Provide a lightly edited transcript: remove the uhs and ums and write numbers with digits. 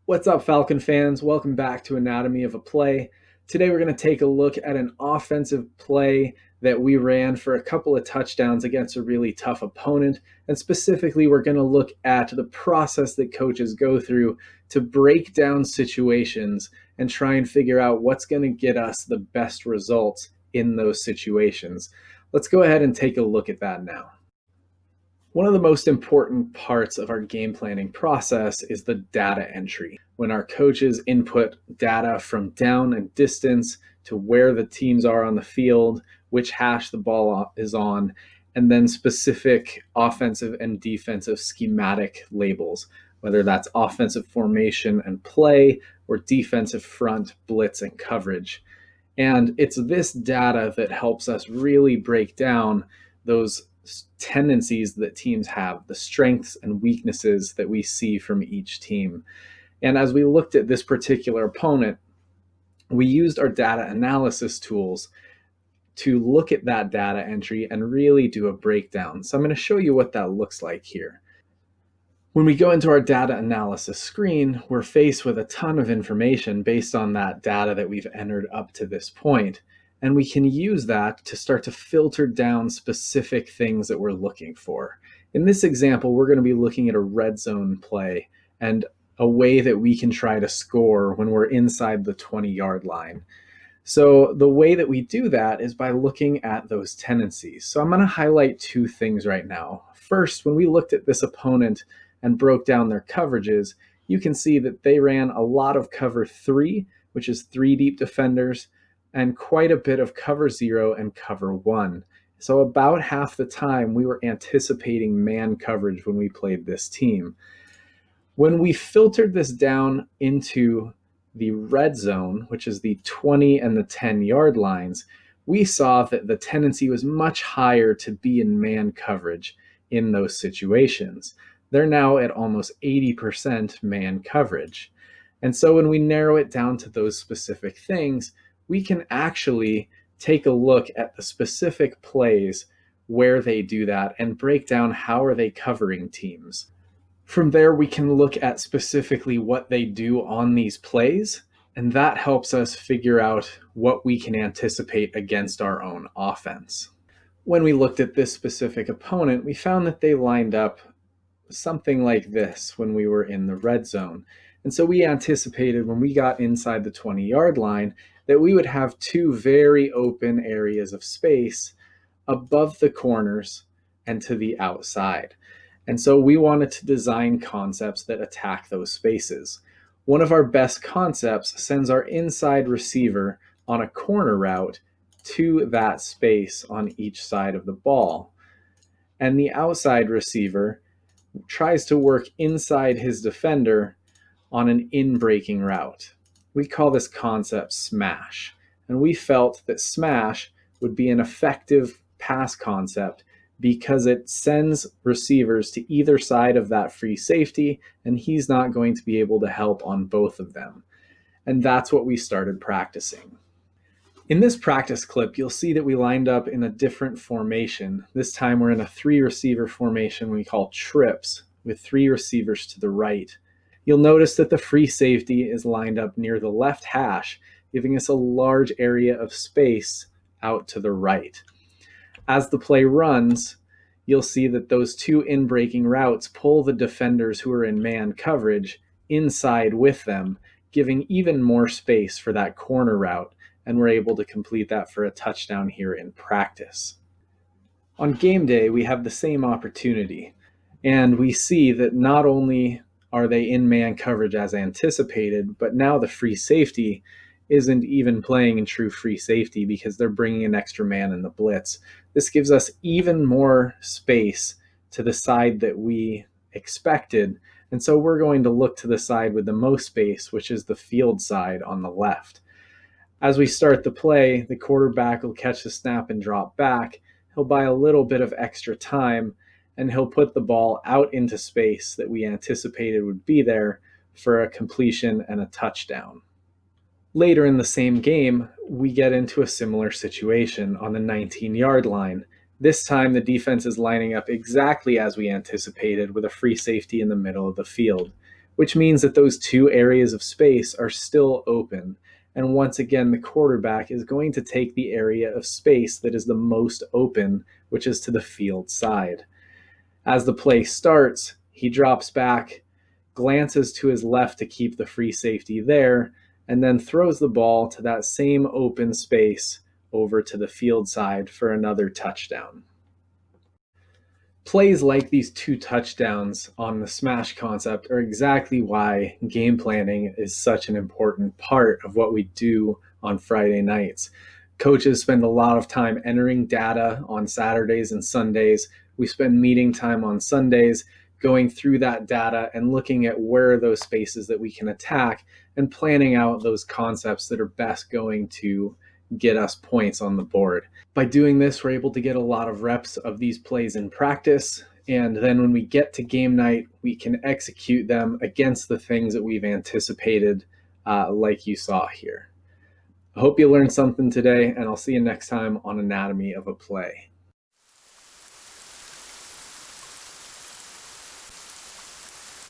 What's up, Falcon fans? Welcome back to Anatomy of a Play. Today we're going to take a look at an offensive play that we ran for a couple of touchdowns against a really tough opponent. And specifically, we're going to look at the process that coaches go through to break down situations and try and figure out what's going to get us the best results in those situations. Let's go ahead and take a look at that now. One of the most important parts of our game planning process is the data entry. When our coaches input data from down and distance to where the teams are on the field, which hash the ball is on, and then specific offensive and defensive schematic labels, whether that's offensive formation and play or defensive front, blitz, and coverage. And it's this data that helps us really break down those tendencies that teams have, the strengths and weaknesses that we see from each team. And as we looked at this particular opponent, we used our data analysis tools to look at that data entry and really do a breakdown. So I'm going to show you what that looks like here. When we go into our data analysis screen, we're faced with a ton of information based on that data that we've entered up to this point. And we can use that to start to filter down specific things that we're looking for. In this example, we're going to be looking at a red zone play and a way that we can try to score when we're inside the 20-yard line. So the way that we do that is by looking at those tendencies. So I'm going to highlight two things right now. First, when we looked at this opponent and broke down their coverages, you can see that they ran a lot of cover 3, which is 3 deep defenders, and quite a bit of cover 0 and cover 1. So about half the time we were anticipating man coverage when we played this team. When we filtered this down into the red zone, which is the 20 and the 10-yard lines, we saw that the tendency was much higher to be in man coverage in those situations. They're now at almost 80% man coverage. And so when we narrow it down to those specific things, we can actually take a look at the specific plays where they do that and break down how are they covering teams. From there, we can look at specifically what they do on these plays, and that helps us figure out what we can anticipate against our own offense. When we looked at this specific opponent, we found that they lined up something like this when we were in the red zone. And so we anticipated when we got inside the 20-yard line that we would have two very open areas of space above the corners and to the outside. And so we wanted to design concepts that attack those spaces. One of our best concepts sends our inside receiver on a corner route to that space on each side of the ball. And the outside receiver tries to work inside his defender on an in-breaking route. We call this concept smash. And we felt that smash would be an effective pass concept because it sends receivers to either side of that free safety, and he's not going to be able to help on both of them. And that's what we started practicing. In this practice clip, you'll see that we lined up in a different formation. This time we're in a 3-receiver formation we call trips, with 3 receivers to the right. You'll notice that the free safety is lined up near the left hash, giving us a large area of space out to the right. As the play runs, you'll see that those 2 in-breaking routes pull the defenders who are in man coverage inside with them, giving even more space for that corner route, and we're able to complete that for a touchdown here in practice. On game day, we have the same opportunity, and we see that not only are they in man coverage as anticipated, but now the free safety isn't even playing in true free safety because they're bringing an extra man in the blitz. This gives us even more space to the side that we expected, and so we're going to look to the side with the most space, which is the field side on the left. As we start the play, the quarterback will catch the snap and drop back. He'll buy a little bit of extra time, and he'll put the ball out into space that we anticipated would be there for a completion and a touchdown. Later in the same game, we get into a similar situation on the 19-yard line. This time, the defense is lining up exactly as we anticipated with a free safety in the middle of the field. which means that those two areas of space are still open. And once again, the quarterback is going to take the area of space that is the most open, which is to the field side. As the play starts, he drops back, glances to his left to keep the free safety there, and then throws the ball to that same open space over to the field side for another touchdown. Plays like these two touchdowns on the smash concept are exactly why game planning is such an important part of what we do on Friday nights. Coaches spend a lot of time entering data on Saturdays and Sundays. We spend meeting time on Sundays going through that data and looking at where are those spaces that we can attack and planning out those concepts that are best going to get us points on the board. By doing this, we're able to get a lot of reps of these plays in practice. And then when we get to game night, we can execute them against the things that we've anticipated, like you saw here. I hope you learned something today, and I'll see you next time on Anatomy of a Play.